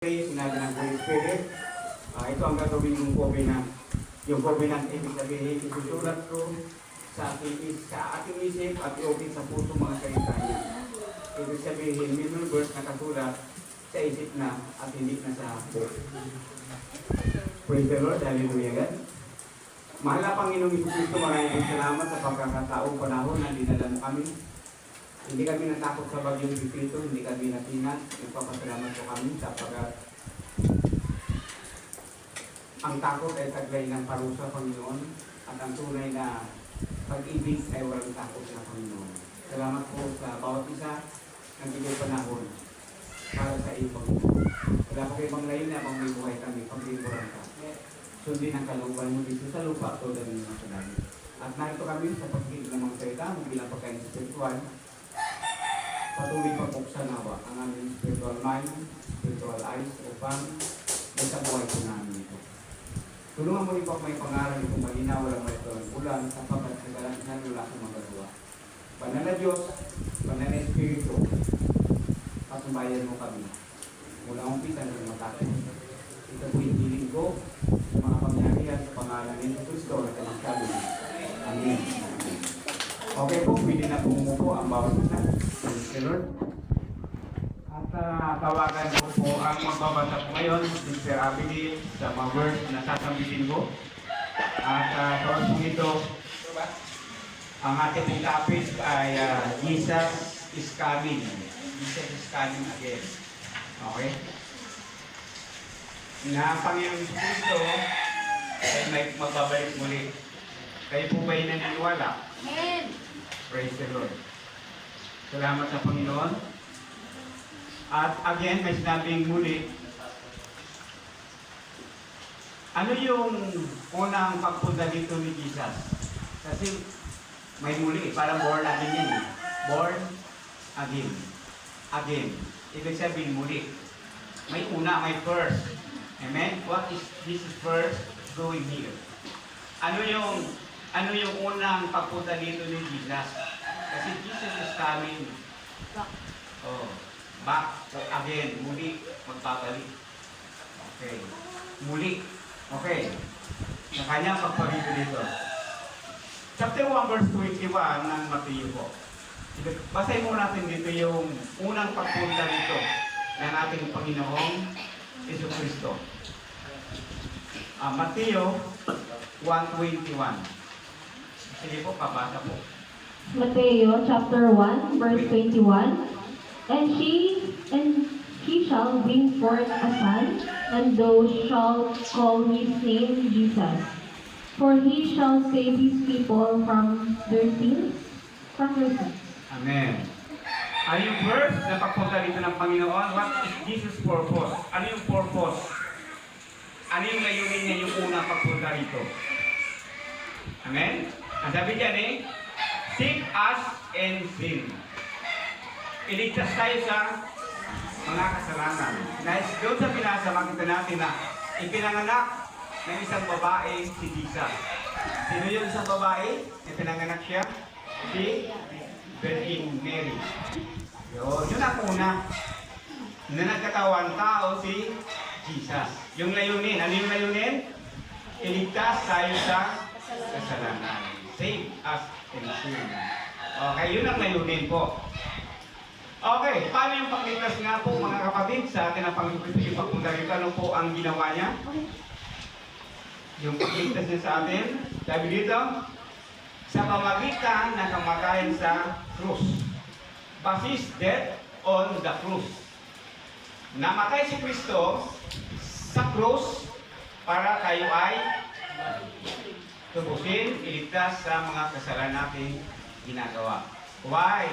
Sinabi ng Holy Spirit, ito ang gagawin yung covenant. Yung covenant, ibig sabihin, isusulat ko sa ating isip at iukit sa puso mga salita niya. Ibig sabihin, minimum verse nakasulat sa isip na at hindi na sa book. Praise the Lord, hallelujah God. Mahal na Panginoong Jesucristo, maraming salamat sa pagkakataong panahon na dinala mo kami. Hindi kami natakot sa bagyong Pipito, hindi kami natinag. Nagpapasalamat po kami sapagkat ang takot ay taglay ng parusa, Panginoon, at ang tunay na pag-ibig ay walang takot sa Panginoon. Salamat po sa bawat isa ng bigay panahon para sa iyo, Panginoon. Wala po kayo bang layo na pang may buhay kami, pag-iburan ka. Sundin ang kalooban mo dito sa lupa, tulad ng mga sanabi. At narito kami sa pagkikinig ng mga salita, bilang pagkain sa spiritual. Patuloy pagpuksan nawa ang aming spiritual mind, spiritual eyes, upang may sa buhay po namin ito. Tulungan mo ipag may pangaral itong malinaw, walang may ulan, sapagat sa galantinan wala sa magagawa. Banal na Diyos, banal na Espiritu, patubayan mo kami. Mula umpisa ng matakot. Ito po yung hiling ko sa mga pangyarihan sa pangalan ng Kristo at ang sabi. Amen. Okay po, pwede na pumupo ang bawat isa. Praise the Lord. At tawagan ko po ang magbabasa po ngayon, Sister Abigail, sa mga words na sasambitin ko. At taon po ito, ang ating topic ay Jesus is coming. Jesus is coming again. Okay? Na ang Panginoon Kristo ay may magbabalik muli. Kayo po ba'y naniniwala? Amen. Praise the Lord. Salamat sa Panginoon. At again, may sinabing muli, ano yung unang pagpunta dito ni Jesus? Kasi may muli, parang born again yan. Born again. Again. Ibig sabihin muli. May una, may first. Amen? What is this first doing here? Ano yung unang pagpunta dito ni Jesus? Kasi Jesus is coming back again, muli, magbabalik. Okay. Muli. Okay. Sa kanyang pagpapalito dito. Chapter 1 verse 21 ng Mateo po. Basahin mo natin dito yung unang pagpunta dito ng ating Panginoong Jesucristo. Mateo 1:21. Sige po, pabasa po. Mateo chapter 1 verse 21. And he shall bring forth a son, and thou shalt call his name Jesus. For he shall save his people from their sins. Amen. Ano yung verse na pagpunta dito ng Panginoon? What is Jesus' purpose? Ano yung purpose? Ano yung layunin niya yung unang pagpunta dito? Amen? Ang sabi dyan save us and sin. Iligtas tayo sa mga kasalanan. Dahil doon sa binasa, makita natin na ipinanganak ng isang babae si Jesus. Sino yung isang babae? Ipinanganak siya? Si Virgin Mary. Yun ang una. Na nagkatawang tao si Jesus. Yung layunin. Ano yung layunin? Iligtas tayo sa kasalanan. Save us and sin. Okay, yun ang layunin po. Okay, paano yung pagligtas nga po mga kapatid sa atin ang Panginoon yung pagpunta rito? Ano po ang ginawa niya? Yung pagligtas niya sa atin, sabi dito, sa pamagitan ng kamatayan sa krus. Basis death on the cross. Namatay si Kristo sa krus para tayo ay tubusin, iligtas sa mga kasalanan nating ginagawa. Why?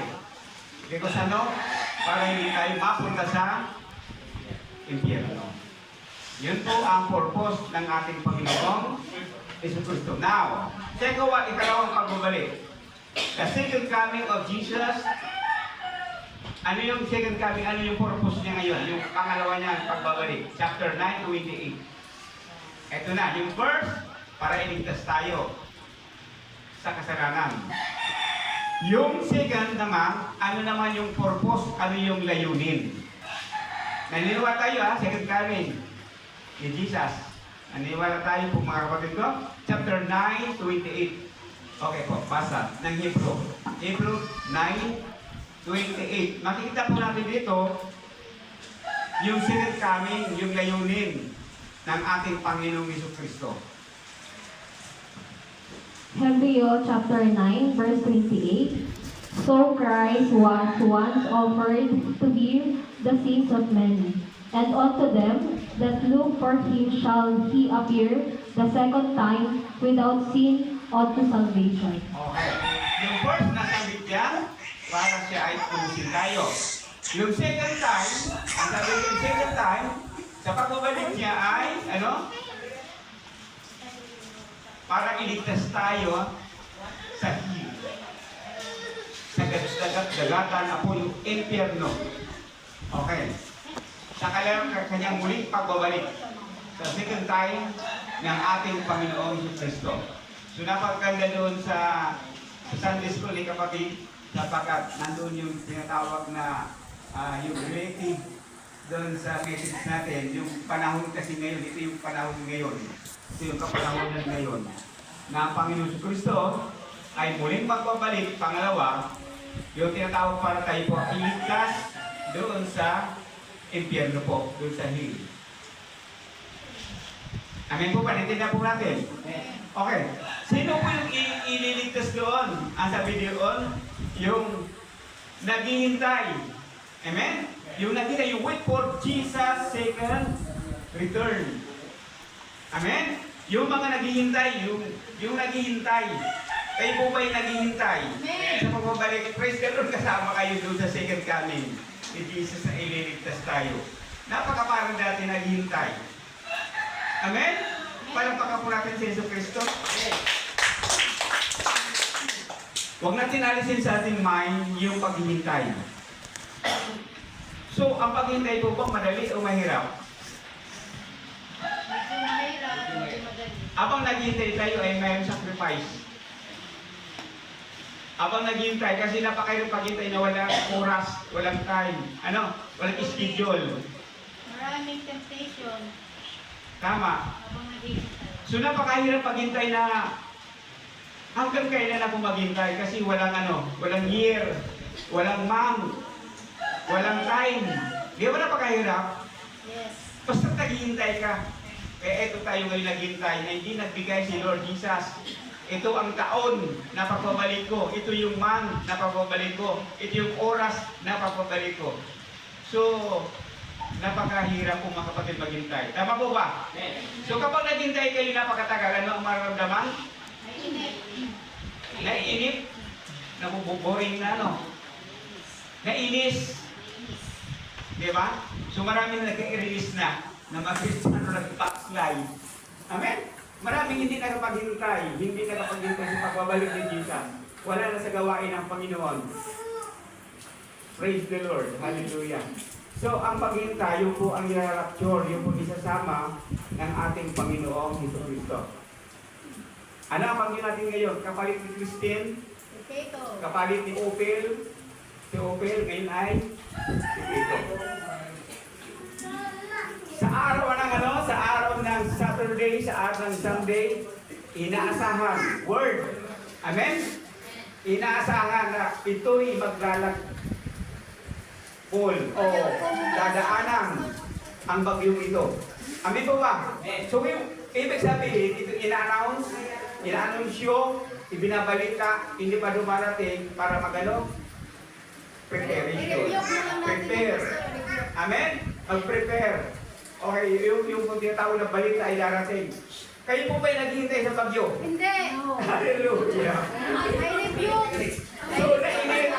Because para hindi tayo mapunta sa impyerno. Yun po ang purpose ng ating Panginoong Jesucristo. Now, ikalawang pagbabalik. The second coming of Jesus, ano yung second coming? Ano yung purpose niya ngayon? Yung pangalawa niya, pagbabalik. Chapter 9:28. Ito na, yung first, para iligtas tayo sa kasalanan. Yung second naman, ano naman yung purpose, ano yung layunin? Naniniwala tayo second coming ni Jesus. Naniniwala tayo po mga kapatid ko. Chapter 9:28. Okay po, basa ng Hebrew. Hebrew 9:28. Makikita po natin dito yung second coming, yung layunin ng ating Panginoong Jesucristo. Hebrew chapter 9, verse 28. So Christ was once offered to give the sins of many, and unto them that look for him shall he appear the second time without sin unto salvation. Okay. Yung first na sabi niya, para siya ay tumusin tayo. Yung second time, ang sabi yung second time, sa pagbabalik niya ay, ano? Para iligtas tayo sa hiyo. Sa dagat-dagatan na po yung impyerno. Okay. Sa kanyang muling pagbabalik. Sa second time ng ating Panginoong Kristo. So napaganda doon sa Sunday School ni kapatid, sapagkat nandun yung tinatawag na yung relative doon sa message natin, yung panahon kasi ngayon, ito yung panahon ngayon. Ito yung kapanahonan ngayon. Na ang Panginoon Kristo ay muling magbabalik, pangalawa, yung tinatawag para tayo po iligtas doon sa impyerno po, doon sa hell. Amen po ba? Naintindihan po natin. Okay. Sino po yung ililigtas doon? Ang sabi doon, yung naghihintay. Amen? Yung naghihintay, you wait for Jesus' second return. Amen? Yung mga naghihintay, yung naghihintay. Kayo po ba yung naghihintay? Sa pagbabalik, praise the Lord, kasama kayo doon sa second coming ni Jesus na ililigtas tayo. Napakaparang dati naghihintay. Amen? Palampakan po natin si Yesu Cristo. Huwag natin alisin sa ating mind yung paghihintay. So, ang paghihintay po ba madali o mahirap? Abang naghihintay tayo ay mayroong sacrifice. Abang naghihintay, kasi napakahirap paghintay na walang oras, walang time, walang schedule. Maraming temptation. Tama. Habang naghihintay. So napakahirap paghintay na hanggang kailan ako maghintay kasi walang walang year, walang month, walang time. Di ba napakahirap? Yes. Basta naghihintay ka. Eto tayo ngayon naghihintay na hindi nagbigay si Lord Jesus. Ito ang taon na pagbabalik ko. Ito yung month na pagbabalik ko. Ito yung oras na pagbabalik ko. So, napakahirap po mga kapatid maghintay. Tama po ba? So kapag naghintay kayo napakatagal, ano ang mararamdaman? Mainit. Naiinip? Nabuboring na Nainis? Di ba? So marami na nag-release na mag-Kristiyano nag-backslide. Amen? Maraming hindi nakapaghintay. Hindi nakapaghintay sa pagbabalik ni Jesus. Wala na sa gawain ng Panginoon. Praise the Lord. Hallelujah. So, ang paghintay, yun po ang i-rapture, yun po isasama ng ating Panginoong Jesucristo. Ano ang pangin natin ngayon? Kapalit ni Christine, Potato. kapalit ni Opel. Si Opel ngayon ay si Tito. Sa araw sa araw ng Saturday, sa araw ng Sunday, inaasahan. Word. Amen? Inaasahan na ito'y maglalagpol o dadaanan ang bagyong ito. Amen po ba? So, ibig sabihin, ito ina-announce, ibinabalita, hindi pa dumarating para preparation. Prepare. Amen? Mag-prepare. Okay, yung tinatawag na balita ay darating. Kayo po ba'y naghihintay sa bagyo? Hindi. Hallelujah. I rebuke. So, nainit.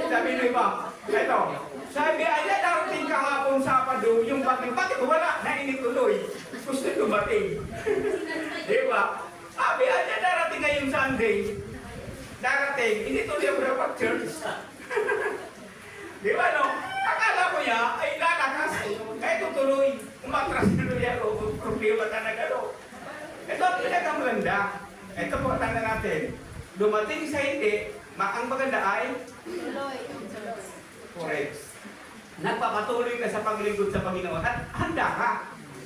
Sabi nyo iba, ito, sabi, ay darating kahapon Sabado, yung bagyo, bakit wala? Nainit tuloy. Gusto dumating. Di ba? Sabi, ay darating ngayong Sunday. Darating, hindi tuloy ako napag-church. Di ba Akala ko niya, ay lalakas. Kaya tutuloy. Umatras tuloy ako. Problema talaga Ito ang pinakamaganda. Ito po, tanda natin. Dumating sa hindi, ang maganda ay Tuloy. Correct. Nagpapatuloy ka sa paglingkod sa Panginoon at handa ka.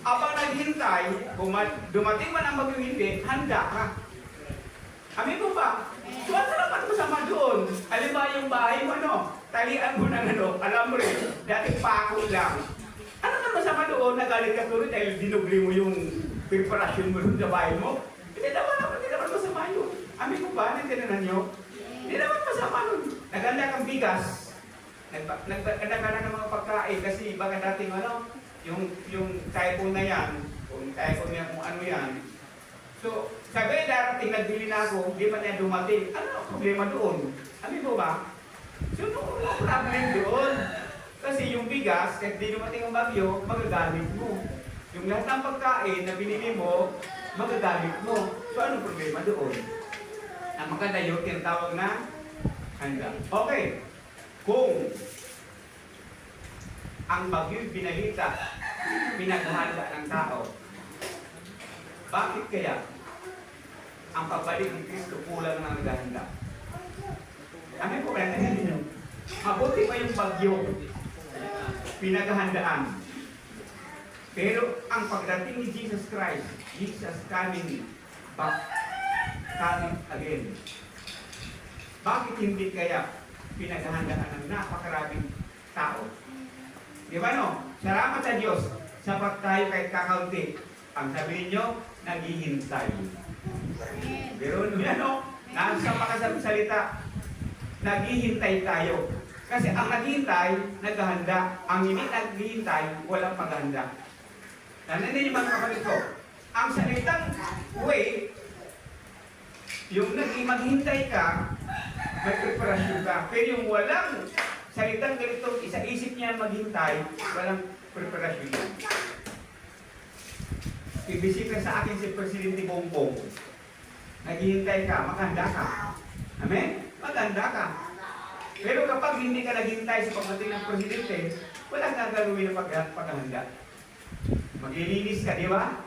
Abang naghintay, kung dumating man ang bagyo hindi, handa ka. Amin mo ba? So, ano naman masama doon? Halimbawa yung bahay mo, talian mo ng alam mo rin, dati pako lang. Ano naman masama doon? Nagalit ka tuloy dahil dinubli mo yung preparasyon mo doon sa bahay mo? Hindi naman masama yun. Amin mo ba? Nandiyan nyo? Hindi naman masama nun. Naganda kang bigas. Naganda ka na ng mga pagkain kasi baka dating yung typhoon na yan, kung typhoon yan, kung ano yan. So, sabi darating, nagbili na ako, hindi pa niya dumating. Ano ang problema doon? Amin mo ba? So, no problem doon. Kasi yung bigas, kahit di dumating ang bagyo, magagamit mo. Yung lahat ng pagkain na binili mo, magagamit mo. So, anong problema doon? Ang maganda yun, tinatawag na handa. Okay. Kung ang bagyo'y binalita, pinaghahanda ng tao, bakit kaya ang pagbalik ni Kristo kulang ng naghahanda? Amin po kaya ninyo. Mabuti pa yung bagyo, pinaghahandaan. Pero ang pagdating ni Jesus Christ, Jesus coming back, coming again. Bakit hindi kaya pinaghahandaan ng napakaraming tao? Di ba Salamat sa Diyos, sapat tayo kahit kakaunti. Ang sabihin nyo, naghihintay. Pero nasa salita, naghihintay tayo. Kasi ang naghihintay, naghahanda. Ang hindi naghihintay, walang paghahanda. Nananin yung mga kapatid ko, ang salitang wait, yung maghintay ka, may preparasyon ka. Pero yung walang salitang ganito, isa-isip niya maghintay, walang preparasyon yan. Ibisita sa akin si Presidente Bongbong. Naghihintay ka, maghanda ka. Amen? Maghanda ka. Pero kapag hindi ka naghintay sa pagdating ng Presidente, walang gagawin na paghahanda. Maglilinis ka, di ba?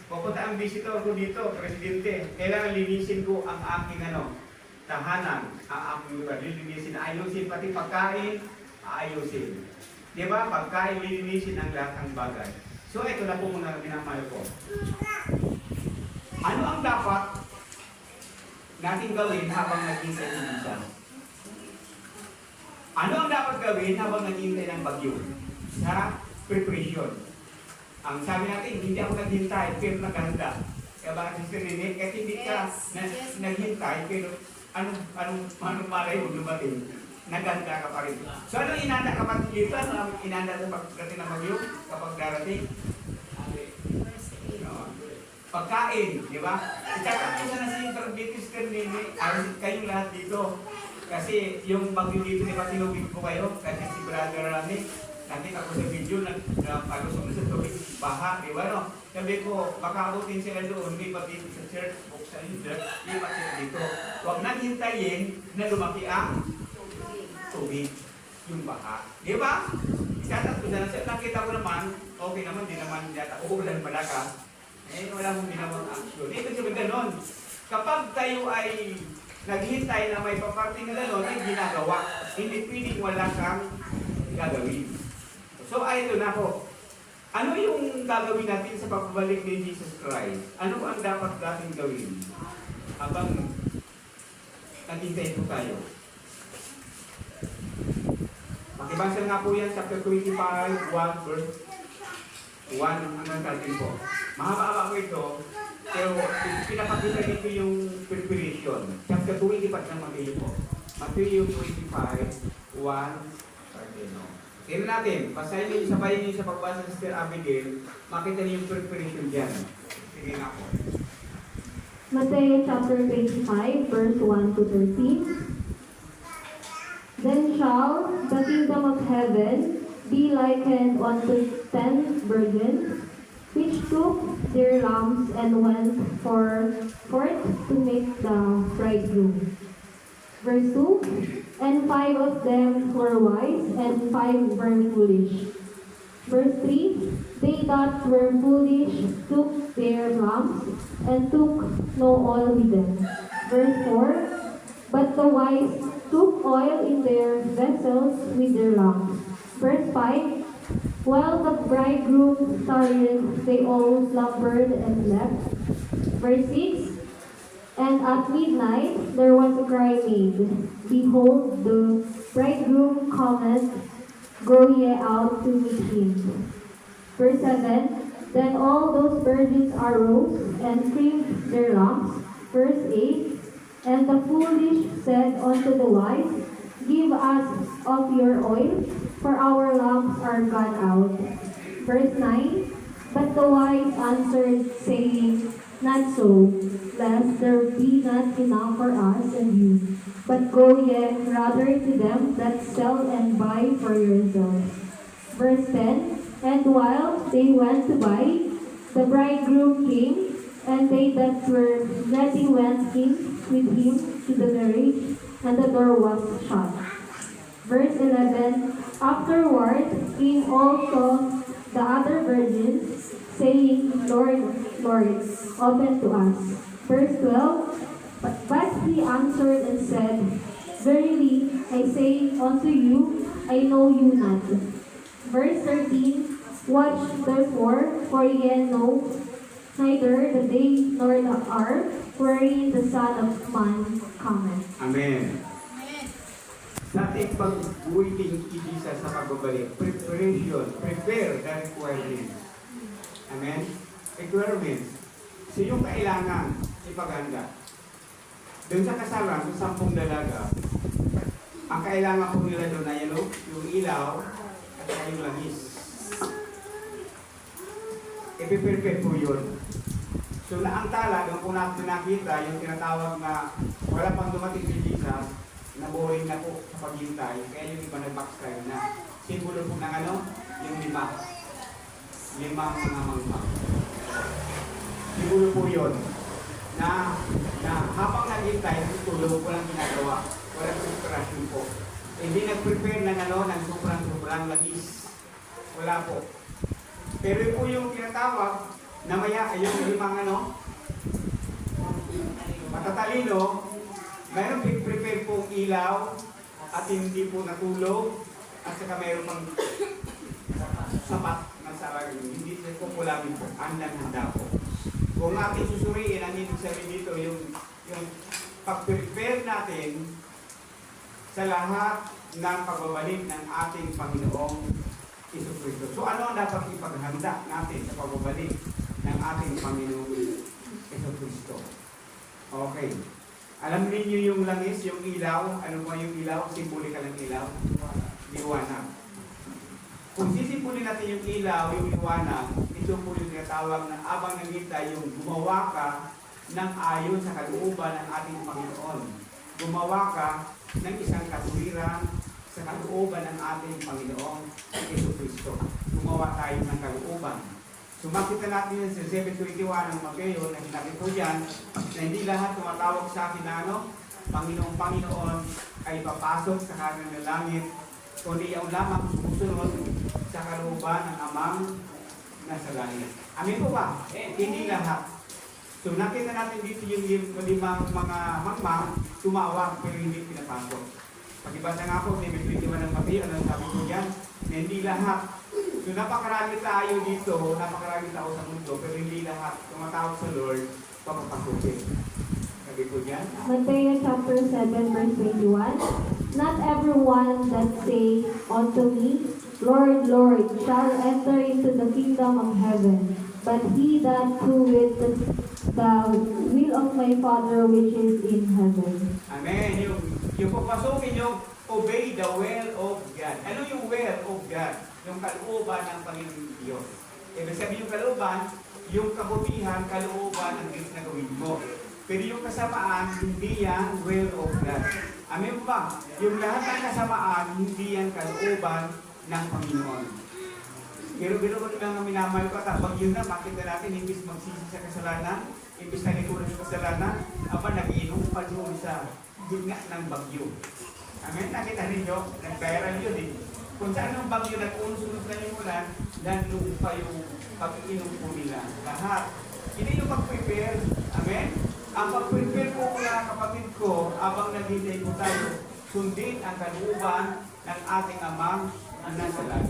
Pupunta ang visitor ko dito, Presidente. Kailangan linisin ko ang aking tahanan, ang aking lugar. Lilinisin, ayusin, pati pagkain, ayusin. Di ba? Pagkain, lilinisin ang lahat ng bagay. So, ito na po muna minamahal ko. Ano ang dapat natin gawin habang naghihintay ng isa? Ano ang dapat gawin habang naghihintay ng bagyo? Sa preparation. Ang sabi natin, hindi ako naghintay, pero naghanda. Kaya bakit Sister Nene, kahit hindi ka naghintay, pero anong malay mo dumating, naghanda ka pa rin. So ano inanda kapag dito? Ano inanda sa pagdating ng bagyo kapag darating? Pagkain, di ba? Ikakakita na si Interbitis Nene, kayong lahat dito. Kasi yung bagyo dito, di ba tinubig ko kayo? Kasi si Brother Rami, nakita ko sa video, nagpalusok na sa tubig, baha, di ba Sabi ko, baka abutin sila doon, hindi pa dito sa church, buksan yung church, hindi pa sila dito. Huwag nang hintayin na lumaki ang tubig, yung baha. Di ba? Isatat ko na nakita ko naman, okay naman, di naman yata uulan malakas. Wala mong ginawang action. Ito sabi ganon. Kapag tayo ay naghintay na may paparting na ganon, ay ginagawa. Hindi pwedeng wala kang gagawin. So, ito na po. Ano yung gagawin natin sa pagbabalik ni Jesus Christ? Ano ang dapat natin gawin? Habang naghintay po tayo. Makibasa nga po yan, chapter 25, 1 verse 1 hanggang 13 po. Mahaba-haba po ito, pero pinapakita dito yung preparation. Chapter 20 pa ng Matthew po. Matthew 25, 1, 13. Tignan natin, basahin niyo, sabayin niyo sa pagbasa ng Sister Abigail, makita niyo yung preparation dyan. Sige nga po. Matthew chapter 25, verse 1 to 13. Then shall the kingdom of heaven be likened unto 10 virgins, which took their lamps and went forth to meet the bridegroom. Verse 2, and 5 of them were wise, and 5 were foolish. Verse 3, they that were foolish took their lamps, and took no oil with them. Verse 4, but the wise took oil in their vessels with their lamps. Verse 5, while the bridegroom tarried, they all slumbered and slept. Verse 6, and at midnight there was a cry made, behold, the bridegroom cometh, go ye out to meet him. Verse 7, then all those virgins arose and trimmed their lamps. Verse 8, and the foolish said unto the wise, give us of your oil, for our lamps are gone out. Verse 9, but the wise answered, saying, not so, lest there be not enough for us and you. But go ye rather to them that sell and buy for yourselves. Verse 10, and while they went to buy, the bridegroom came, and they that were ready went in with him to the marriage, and the door was shut. Verse 11, afterward came also the other virgins, saying, Lord, Lord, open to us. Verse 12, but he answered and said, verily I say unto you, I know you not. Verse 13, watch therefore, for ye know neither the day nor the hour wherein the Son of Man cometh. Amen. Amen. Sa ating pag-waiting ibisa sa pagbabalik, preparation, prepare the requirements. Amen? Requirements. So yung kailangan ipaghanda. Doon sa kasalan, sa 10 dalaga, ang kailangan po nila doon ay yung ilaw at saka yung langis. Ipiprepare po yun. So na ang tala, doon po natin nakita yung tinatawag na wala pang dumating si Jesus, na boring na po sa paghintay, kaya yung iba nag-backstrike na. Simbolo po ng yung limang mga mangha. Simbolo po yun, na habang naghintay, tulog, walang ginagawa, walang preparasyon po. Hindi nag-prepare ng sobrang langis. Wala po. Pero yun po yung tinatawag, na maya, yung limang matatalino, mayroong prepare pong ilaw at hindi po natulog at saka mayroong pang sapat na sarang hindi po kulangin po, handa po. Kung ating susuriin, ang ibig sabihin dito, yung pag-prepare natin sa lahat ng pagbabalik ng ating Panginoong Jesucristo. So ano ang dapat ipaghanda natin sa pagbabalik ng ating Panginoong Jesucristo? Okay. Alam niyo yung langis, yung ilaw, ano ba yung ilaw? Simbolikal ng ilaw? Liwanag. Kung sisimpulin natin yung ilaw, yung liwanag, ito po yung tinatawag na abang nangita yung gumawa ka ng ayon sa kalooban ng ating Panginoon. Gumawa ka ng isang katuwiran sa kalooban ng ating Panginoong Jesucristo. Gumawa tayo ng kalooban. So makita natin yun sa 7:21 ng Mateo na sinabi po dyan na hindi lahat tumatawag sa akin na Panginoon ay papasok sa kanan ng langit, kundi ang lamang sumusunod sa kalooban ng Amang nasa langit. Amin po ba? Hindi lahat. So nakita natin dito yung limang mga mangmang tumawag pero hindi pinapasok. Pag-ibasa nga po, may 21 ng Mateo, ano sabi ko dyan, na hindi lahat. So napakarami tayo dito, napakarami tao sa mundo, pero hindi lahat tumatawag sa Lord, papapasukin. Sabi ko dyan. Matthew chapter 7 verse 21, not everyone that say unto me, Lord, Lord, shall enter into the kingdom of heaven, but he that doeth the will of my Father which is in heaven. Amen. Yung papasukin yung obey the will of God. Ano yung will of God? Yung kalooban ng Panginoon Diyos. Ibig sabihin yung kalooban, yung kabutihan, kalooban ang Diyos na gawin mo. Pero yung kasamaan, hindi yan will of God. Amen ba? Yung lahat ng kasamaan, hindi yan kalooban ng Panginoon. Pero ko lang ang minamahal ko at pag yun na, makita natin, imbis magsisi sa kasalanan, imbis na nikulang sa kasalanan, nag-inom pa doon sa gitna ng bagyo. Amen? Nakita ninyo, nag-viral yun eh. Kung saan ang bagyo nag-unsunod na yung ulan, nandun pa yung pag-inom po nila. Lahat. Hindi yung pag-prepare. Amen? Ang pag-prepare po mga kapatid ko, abang naghintay po tayo, sundin ang kalooban ng ating Amang ang nasa langit.